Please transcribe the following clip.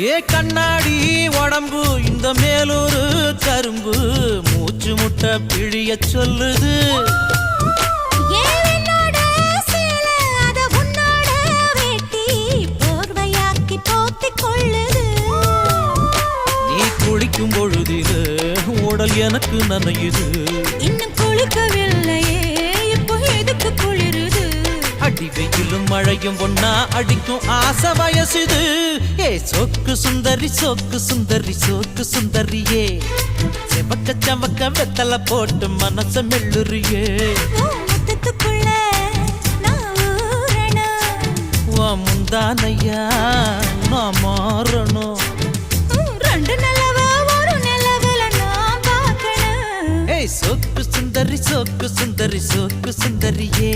ஏ கண்ணாடி உடம்பு இந்த மேலூரு கரும்பு மூச்சு முட்டை பிழிய சொல்லுது நீ குளிக்கும் பொழுதிது உடல் எனக்கு நனையுது இன்னும் குளிக்கவில்லையே இப்போ எதுக்கு குளிருது அடி வெயிலும் மழையும் ஒன்னா அடிக்கும் ஆசை வயசுது ஏ சொக்கு சுந்தரி சொக்கு சுந்தரி சொக்கு சுந்தரியே செவக்க சமக்க வெத்தலை போட்டு மனச மெல்லுறியே முத்தத்துக்குள்ள நான் ஊறணும் முந்தானையா நான் மாறணும் ரெண்டு நிலவு ஒரு நிலவுல நான் பார்க்கணும் ஏய் சொக்கு சுந்தரி சொக்கு சுந்தரி சொக்கு சுந்தரியே